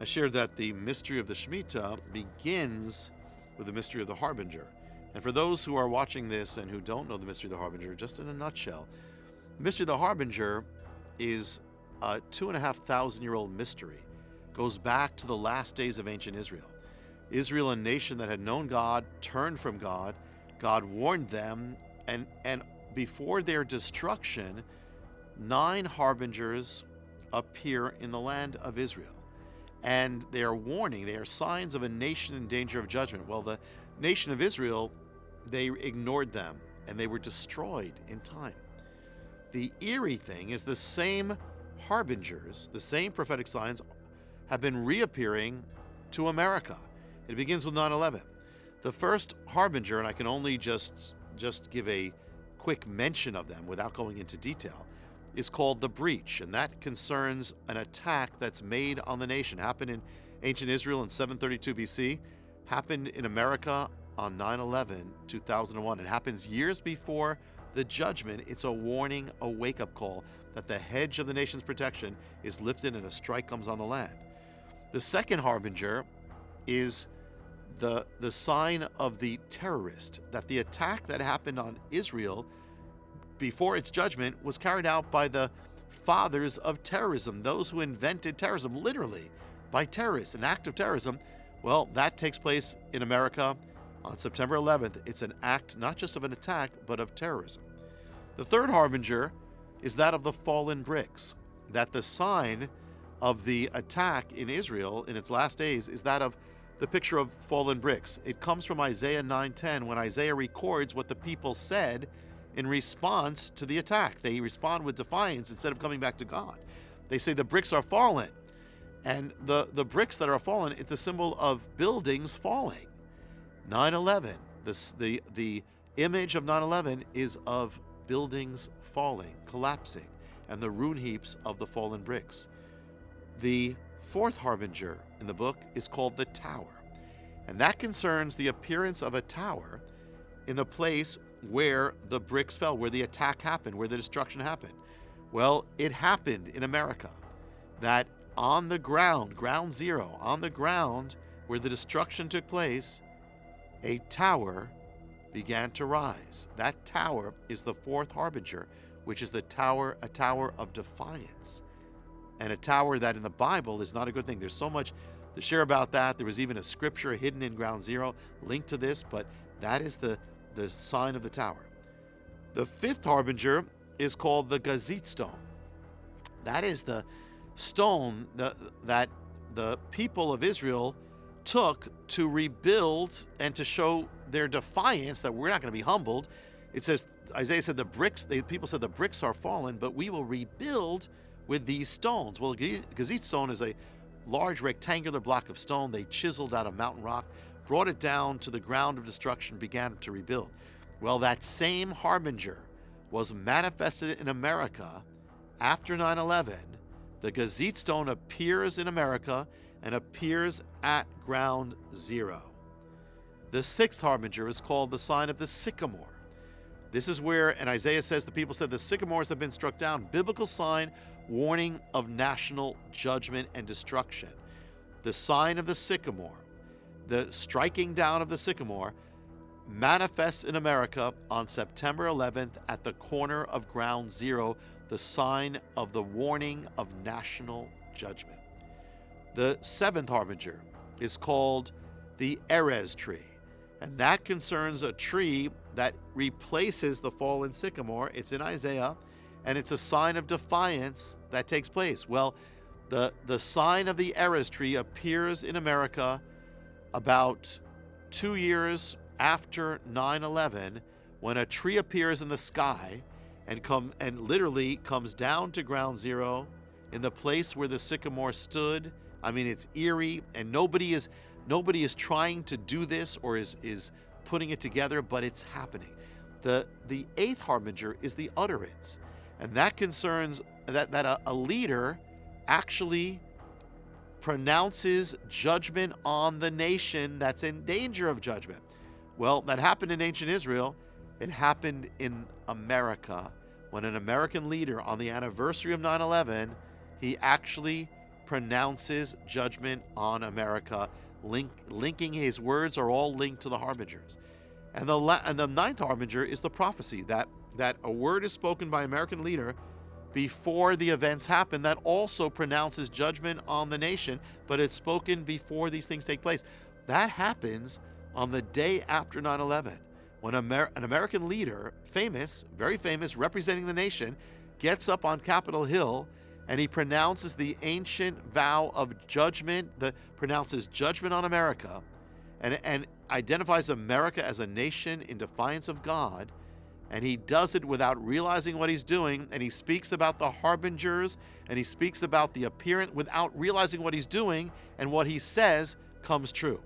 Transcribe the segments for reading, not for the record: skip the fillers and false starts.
shared that the mystery of the Shemitah begins with the mystery of the Harbinger. And for those who are watching this and who don't know the mystery of the Harbinger, just in a nutshell, the mystery of the Harbinger is a 2,500-year-old mystery. It goes back to the last days of ancient Israel. Israel, a nation that had known God, turned from God. God warned them, and before their destruction, 9 harbingers appear in the land of Israel. And they are warning, they are signs of a nation in danger of judgment. Well, the nation of Israel, they ignored them, and they were destroyed in time. The eerie thing is the same harbingers, the same prophetic signs, have been reappearing to America. It begins with 9/11. The first harbinger, and I can only just give a quick mention of them without going into detail, is called the breach, and that concerns an attack that's made on the nation. Happened in ancient Israel in 732 BC, happened in America on 9/11, 2001. It happens years before the judgment. It's a warning, a wake-up call that the hedge of the nation's protection is lifted and a strike comes on the land. The second harbinger is the sign of the terrorist, that the attack that happened on Israel before its judgment was carried out by the fathers of terrorism, those who invented terrorism, literally by terrorists, an act of terrorism. Well, that takes place in America on September 11th. It's an act not just of an attack, but of terrorism. The third harbinger is that of the fallen bricks, that the sign of the attack in Israel in its last days is that of the picture of fallen bricks. It comes from Isaiah 9:10, when Isaiah records what the people said in response to the attack. They respond with defiance instead of coming back to God. They say the bricks are fallen. And the bricks that are fallen, it's a symbol of buildings falling. 9/11, the image of 9/11 is of buildings falling, collapsing, and the ruin heaps of the fallen bricks. The fourth harbinger in the book is called the tower, and that concerns the appearance of a tower in the place where the bricks fell, where the attack happened, where the destruction happened. Well, it happened in America, that on the ground, ground zero, on the ground where the destruction took place, a tower began to rise. That tower is the fourth harbinger, which is a tower of defiance, and a tower that in the Bible is not a good thing. There's so much to share about that. There was even a scripture hidden in ground zero linked to this, but that is the sign of the tower. The fifth harbinger is called the Gazit stone. That is the stone that the people of Israel took to rebuild and to show their defiance that we're not going to be humbled. It says, Isaiah said people said the bricks are fallen, but we will rebuild with these stones. Well, Gazit stone is a large rectangular block of stone they chiseled out of mountain rock, brought it down to the ground of destruction, began to rebuild. Well, that same harbinger was manifested in America after 9/11. The Gazit stone appears in America and appears at ground zero. The sixth harbinger is called the sign of the sycamore. This is where, and Isaiah says, the people said the sycamores have been struck down. Biblical sign, warning of national judgment and destruction. The sign of the sycamore, the striking down of the sycamore, manifests in America on September 11th at the corner of ground zero, the sign of the warning of national judgment. The seventh harbinger is called the Erez tree, and that concerns a tree that replaces the fallen sycamore. It's in Isaiah, and it's a sign of defiance that takes place. Well, the sign of the Erez tree appears in America about 2 years after 9/11, when a tree appears in the sky and literally comes down to ground zero in the place where the sycamore stood. I mean, it's eerie, and nobody is trying to do this or is putting it together, but it's happening. The eighth harbinger is the utterance, and that concerns that a leader actually pronounces judgment on the nation that's in danger of judgment. Well, that happened in ancient Israel. It happened in America when an American leader, on the anniversary of 9/11, he actually pronounces judgment on America. Linking his words are all linked to the harbingers. And the ninth harbinger is the prophecy that a word is spoken by an American leader before the events happen that also pronounces judgment on the nation, but it's spoken before these things take place. That happens on the day after 9/11, when an American leader, famous, very famous, representing the nation, gets up on Capitol Hill and he pronounces the ancient vow of judgment, pronounces judgment on America, and identifies America as a nation in defiance of God. And he does it without realizing what he's doing, and he speaks about the harbingers, and he speaks about the appearance without realizing what he's doing, and what he says comes true.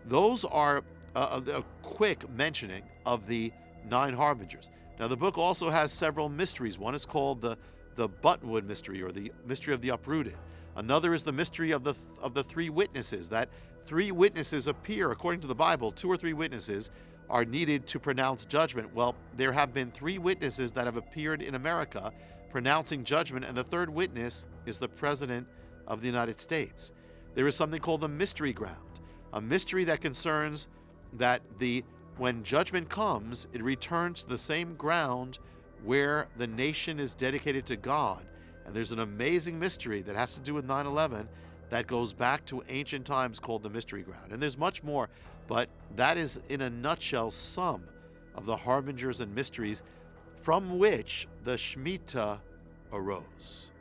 Those are a quick mentioning of the 9 harbingers. Now, the book also has several mysteries. One is called the Buttonwood mystery, or the mystery of the uprooted. Another is the mystery of the 3 witnesses, that 3 witnesses appear, according to the Bible. 2 or 3 witnesses are needed to pronounce judgment. Well, there have been 3 witnesses that have appeared in America pronouncing judgment, and the 3rd witness is the President of the United States. There is something called the mystery ground, a mystery that concerns that when judgment comes, it returns to the same ground where the nation is dedicated to God. And there's an amazing mystery that has to do with 9/11 that goes back to ancient times, called the mystery ground. And there's much more, but that is, in a nutshell, some of the harbingers and mysteries from which the Shemitah arose.